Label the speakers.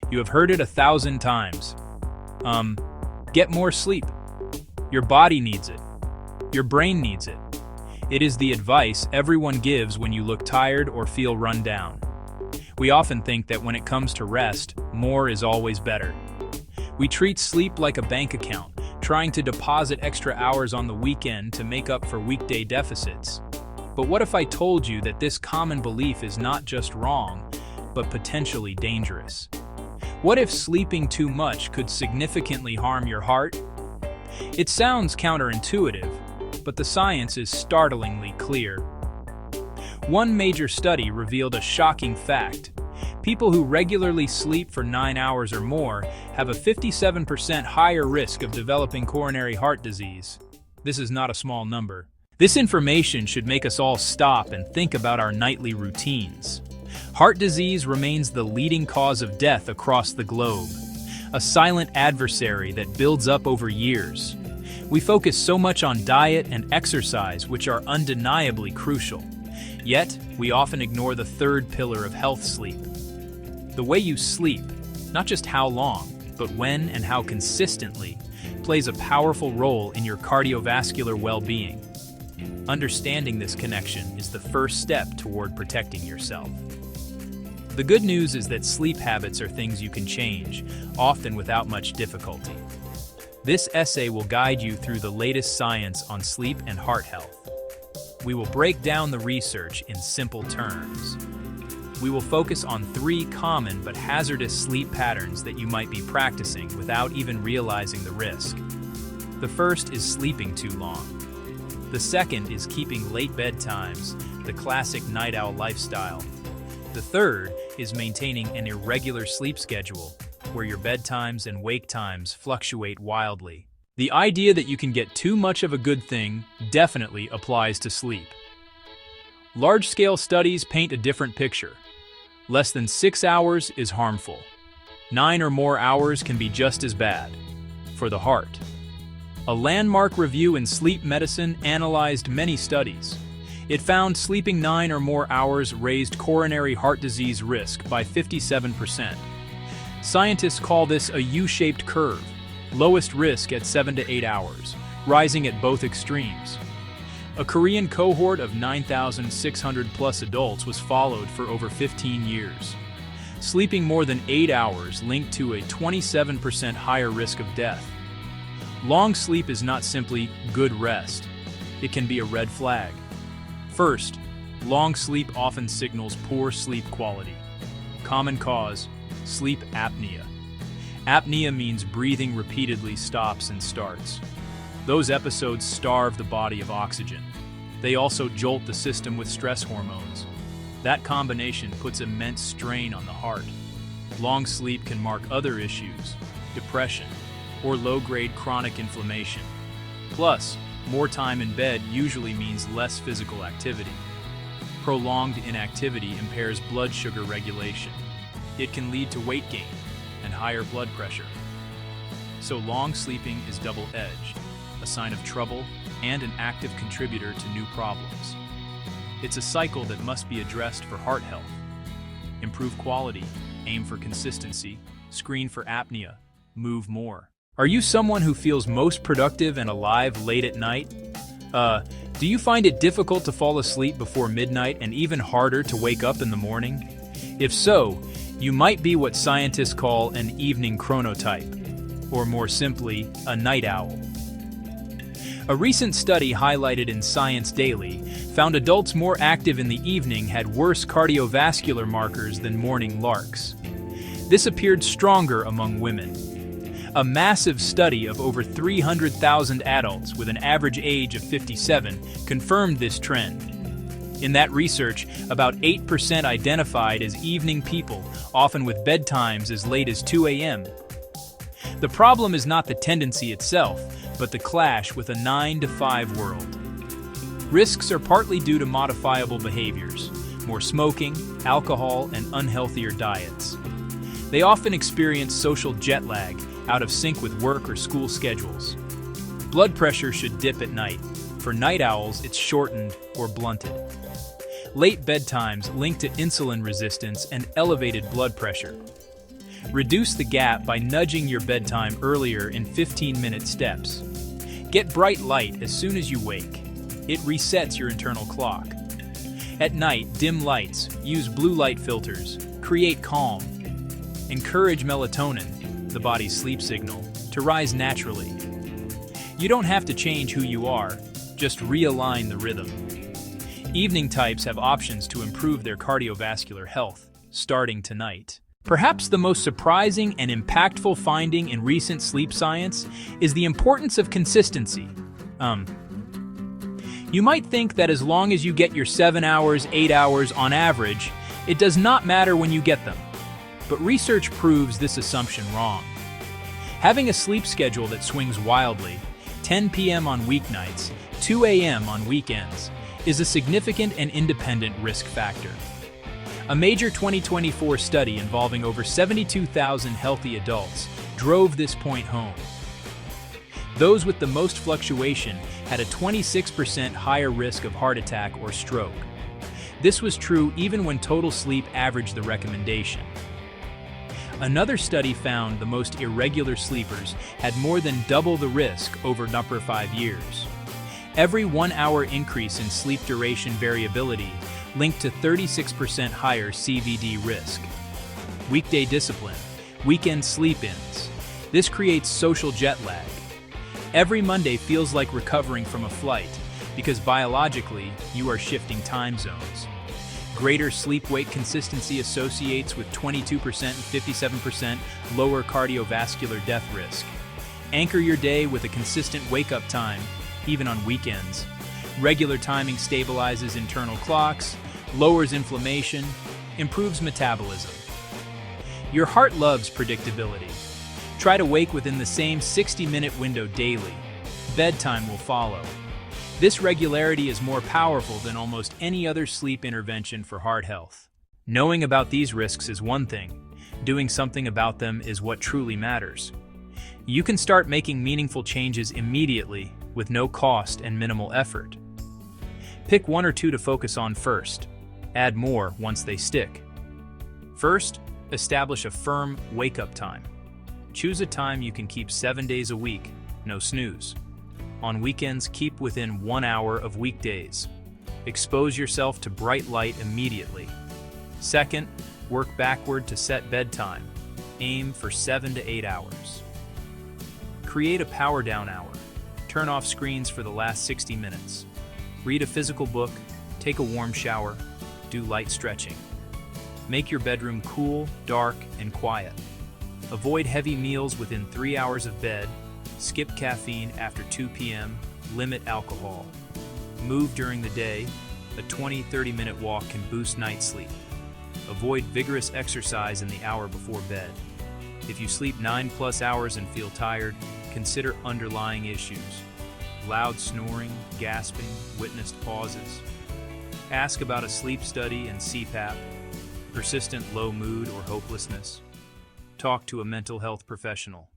Speaker 1: You have heard it 1,000 times. Get more sleep. Your body needs it. Your brain needs it. It is the advice everyone gives when you look tired or feel run down. We often think that when it comes to rest, more is always better. We treat sleep like a bank account, trying to deposit extra hours on the weekend to make up for weekday deficits. But what if I told you that this common belief is not just wrong, but potentially dangerous? What if sleeping too much could significantly harm your heart? It sounds counterintuitive, but the science is startlingly clear. One major study revealed a shocking fact. People who regularly sleep for 9 hours or more have a 57% higher risk of developing coronary heart disease. This is not a small number. This information should make us all stop and think about our nightly routines. Heart disease remains the leading cause of death across the globe, a silent adversary that builds up over years. We focus so much on diet and exercise, which are undeniably crucial. Yet, we often ignore the third pillar of health: sleep. The way you sleep, not just how long, but when and how consistently, plays a powerful role in your cardiovascular well-being. Understanding this connection is the first step toward protecting yourself. The good news is that sleep habits are things you can change, often without much difficulty. This essay will guide you through the latest science on sleep and heart health. We will break down the research in simple terms. We will focus on 3 common but hazardous sleep patterns that you might be practicing without even realizing the risk. The first is sleeping too long. The second is keeping late bedtimes, the classic night owl lifestyle. The third is maintaining an irregular sleep schedule, where your bedtimes and wake times fluctuate wildly. The idea that you can get too much of a good thing definitely applies to sleep. Large-scale studies paint a different picture. Less than 6 hours is harmful. 9 or more hours can be just as bad. For the heart. A landmark review in sleep medicine analyzed many studies. It found sleeping 9 or more hours raised coronary heart disease risk by 57%. Scientists call this a U-shaped curve, lowest risk at 7 to 8 hours, rising at both extremes. A Korean cohort of 9,600 plus adults was followed for over 15 years. Sleeping more than 8 hours linked to a 27% higher risk of death. Long sleep is not simply good rest. It can be a red flag. First, long sleep often signals poor sleep quality. Common cause: sleep apnea. Apnea means breathing repeatedly stops and starts. Those episodes starve the body of oxygen. They also jolt the system with stress hormones. That combination puts immense strain on the heart. Long sleep can mark other issues: depression, or low-grade chronic inflammation. Plus, more time in bed usually means less physical activity. Prolonged inactivity impairs blood sugar regulation. It can lead to weight gain and higher blood pressure. So long sleeping is double-edged, a sign of trouble and an active contributor to new problems. It's a cycle that must be addressed for heart health. Improve quality, aim for consistency, screen for apnea, move more. Are you someone who feels most productive and alive late at night? Do you find it difficult to fall asleep before midnight and even harder to wake up in the morning? If so, you might be what scientists call an evening chronotype, or more simply, a night owl. A recent study highlighted in Science Daily found adults more active in the evening had worse cardiovascular markers than morning larks. This appeared stronger among women. A massive study of over 300,000 adults with an average age of 57 confirmed this trend. In that research, about 8% identified as evening people, often with bedtimes as late as 2 a.m. The problem is not the tendency itself, but the clash with a 9-to-5 world. Risks are partly due to modifiable behaviors, more smoking, alcohol, and unhealthier diets. They often experience social jet lag, out of sync with work or school schedules. Blood pressure should dip at night. For night owls, it's shortened or blunted. Late bedtimes linked to insulin resistance and elevated blood pressure. Reduce the gap by nudging your bedtime earlier in 15-minute steps. Get bright light as soon as you wake. It resets your internal clock. At night, dim lights, use blue light filters, create calm. Encourage melatonin, the body's sleep signal, to rise naturally. You don't have to change who you are, just realign the rhythm. Evening types have options to improve their cardiovascular health, starting tonight. Perhaps the most surprising and impactful finding in recent sleep science is the importance of consistency. You might think that as long as you get your 7 hours, 8 hours on average, it does not matter when you get them. But research proves this assumption wrong. Having a sleep schedule that swings wildly, 10 p.m. on weeknights, 2 a.m. on weekends, is a significant and independent risk factor. A major 2024 study involving over 72,000 healthy adults drove this point home. Those with the most fluctuation had a 26% higher risk of heart attack or stroke. This was true even when total sleep averaged the recommendation. Another study found the most irregular sleepers had more than double the risk over 5 years. Every 1 hour increase in sleep duration variability linked to 36% higher CVD risk. Weekday discipline, weekend sleep-ins. This creates social jet lag. Every Monday feels like recovering from a flight because biologically you are shifting time zones. Greater sleep-wake consistency associates with 22% and 57% lower cardiovascular death risk. Anchor your day with a consistent wake-up time, even on weekends. Regular timing stabilizes internal clocks, lowers inflammation, improves metabolism. Your heart loves predictability. Try to wake within the same 60-minute window daily. Bedtime will follow. This regularity is more powerful than almost any other sleep intervention for heart health. Knowing about these risks is one thing. Doing something about them is what truly matters. You can start making meaningful changes immediately with no cost and minimal effort. Pick 1 or 2 to focus on first. Add more once they stick. First, establish a firm wake-up time. Choose a time you can keep 7 days a week, no snooze. On weekends, keep within 1 hour of weekdays. Expose yourself to bright light immediately. Second, work backward to set bedtime. Aim for 7 to 8 hours. Create a power down hour. Turn off screens for the last 60 minutes. Read a physical book, take a warm shower, do light stretching. Make your bedroom cool, dark, and quiet. Avoid heavy meals within 3 hours of bed. Skip caffeine after 2 p.m. Limit alcohol. Move during the day. A 20-30 minute walk can boost night sleep. Avoid vigorous exercise in the hour before bed. If you sleep 9+ hours and feel tired, consider underlying issues. Loud snoring, gasping, witnessed pauses. Ask about a sleep study and CPAP, persistent low mood or hopelessness. Talk to a mental health professional.